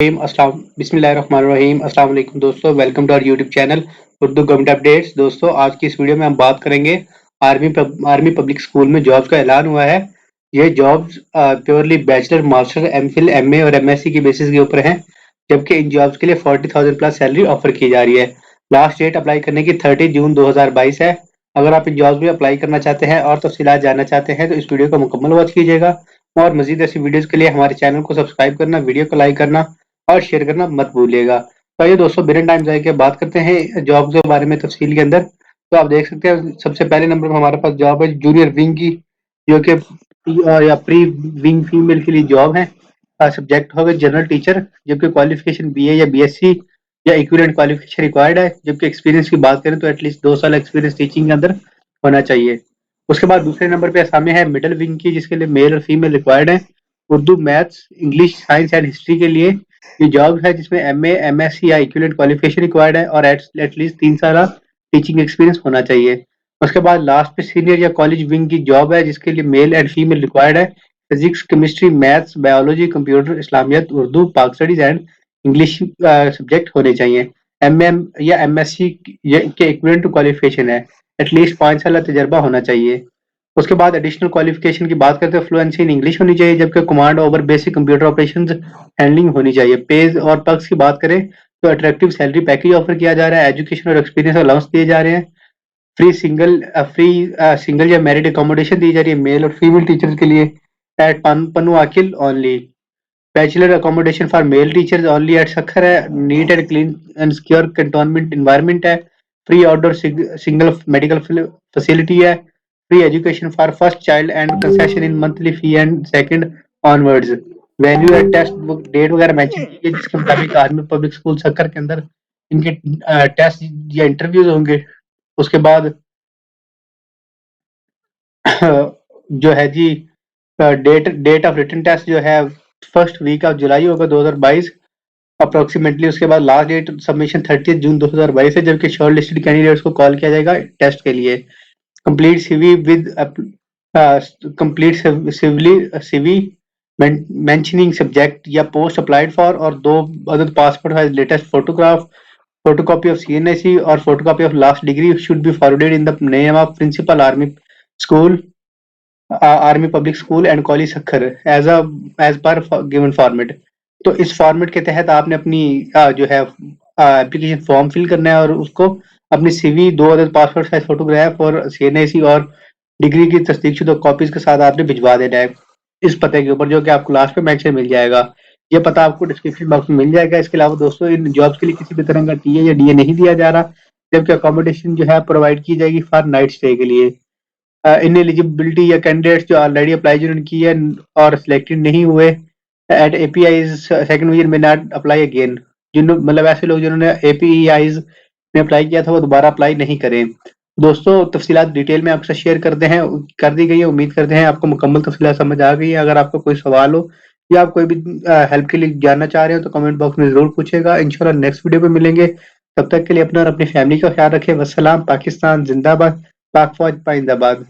बिस्मिल्लाहिर्रहमानिर्रहीम। अस्सलाम वालेकुम दोस्तों, welcome to our YouTube channel Urdu government updates. दोस्तों, आज की इस वीडियो में हम बात करेंगे आर्मी पब्लिक स्कूल में जॉब्स का ऐलान हुआ है। ये jobs purely bachelor, master, MPhil, MA और एमएससी की बेसिस के ऊपर हैं, जबकि इन जॉब्स के लिए 40,000 प्लस सैलरी ऑफर की जा रही है। लास्ट डेट अप्लाई करने की 30 जून 2022 है। अगर आप इन जॉब्स में अप्लाई करना चाहते हैं और तफसीलात जानना चाहते हैं तो इस वीडियो को मुकम्मल वॉच कीजिएगा, और मजीद ऐसी वीडियोस के लिए हमारे चैनल को सब्सक्राइब करना, वीडियो को लाइक करना और शेयर करना मत भूलिएगा। तो आइए दोस्तों, बिना टाइम जाए के बात करते हैं जॉब के बारे में तफसील के अंदर। तो आप देख सकते हैं सबसे पहले नंबर पर हमारे पास जॉब है जूनियर विंग की, जो कि या प्री विंग फीमेल के लिए जॉब है। सब्जेक्ट होगा जनरल टीचर, जबकि क्वालिफिकेशन बीए या बीएससी या इक्विवेलेंट क्वालिफिकेशन रिक्वायर्ड है। जबकि एक्सपीरियंस की बात करें तो एटलीस्ट 2 साल एक्सपीरियंस टीचिंग के अंदर होना चाहिए। उसके बाद दूसरे नंबर पे असामी है मिडिल विंग की, जिसके लिए मेल और फीमेल रिक्वायर्ड है। Urdu, maths, English, science and history के लिए ये जॉब है, जिसमें एमए, एमएससी या इक्विवेलेंट क्वालिफिकेशन रिक्वायर्ड है और एटलीस्ट 3 साल टीचिंग एक्सपीरियंस होना चाहिए। उसके बाद लास्ट पे सीनियर या कॉलेज विंग की जॉब है, जिसके लिए मेल एंड फीमेल रिक्वायर्ड है। Physics, chemistry, maths, biology, computer, Islamiat, Urdu, Pak studies and English subject होने चाहिए। एमएम या एमएससी के इक्विवेलेंट क्वालिफिकेशन है, एटलीस्ट 5 साल तजर्बा होना चाहिए। उसके बाद एडिशनल क्वालिफिकेशन की बात करते हैं, फ्लुएंसी इन इंग्लिश होनी चाहिए, जबकि command over basic computer operations handling होनी चाहिए। पेज और पर्क्स की बात करें तो अट्रैक्टिव सैलरी पैकेज ऑफर किया जा रहा है, एजुकेशन और एक्सपीरियंस अलाउंस दिए जा रहे हैं, फ्री सिंगल या मैरिड अकोमोडेशन दी जा रही है मेल और फीमेल टीचर्स के लिए at Pannu Aqil only. Bachelor accommodation for male teachers only at Sukkur है। Neat and clean and secure cantonment environment है। Free outdoor single medical facility है। Free education for first child and concession in monthly fee and second onwards. Value at test book date वगैरह mention की है, जिसके मुताबिक army public school सक्कर के अंदर इनके टेस्ट या इंटरव्यूज होंगे। उसके बाद जो है जी, date date of written test जो है फर्स्ट वीक ऑफ जुलाई होगा 2022 अप्रोक्सीमेटली। उसके बाद लास्ट डेट सबमिशन 30 जून 2022 है, जबकि शॉर्ट लिस्टेड कैंडिडेट्स को कॉल किया जाएगा टेस्ट के लिए। Complete CV with complete CV mentioning subject या पोस्ट अप्लाइड फॉर, और 2 other passport size latest photograph, photocopy of CNIC or photocopy of last degree should be forwarded in the name of principal school army public school and college Sukkur as per given format. तो इस format के तहत आपने अपनी जो है application form fill करना है और उसको अपनी CV, 2 other passport size photograph और सीएनआईसी और डिग्री की तस्दीकशुदा कॉपीज के साथ आपने भिजवा देना है इस पते के ऊपर, जो कि आपको लास्ट पे मेंशन मिल जाएगा। ये पता आपको डिस्क्रिप्शन बॉक्स में मिल जाएगा। इसके अलावा दोस्तों, इन जॉब्स के लिए किसी भी तरह का टीए या डीए नहीं दिया जा रहा, जबकि अकोमोडेशन जो है प्रोवाइड की जाएगी फॉर नाइट स्टे के लिए। इन एलिजिबिलिटी या कैंडिडेट्स जो ऑलरेडी अप्लाई जिन्होंने की है और सिलेक्टेड नहीं हुए एट एपीआईज सेकंड वीक में नॉट अप्लाई अगेन। मतलब ऐसे लोग जिन्होंने एपीआईज में अप्लाई किया था वो दोबारा अप्लाई नहीं करें। दोस्तों, तफसीलात डिटेल में आपसे शेयर कर दी गई है। उम्मीद करते हैं आपको मुकम्मल तफसीलात समझ आ गई है। अगर आपका कोई सवाल हो या आप कोई भी हेल्प के लिए जानना चाह रहे हो तो कमेंट बॉक्स में जरूर पूछेगा। इंशाल्लाह नेक्स्ट वीडियो पे मिलेंगे। तब तक के लिए अपना और अपनी फैमिली का ख्याल रखें। वस्सलाम। पाकिस्तान जिंदाबाद। पाक फौज पाइंदाबाद।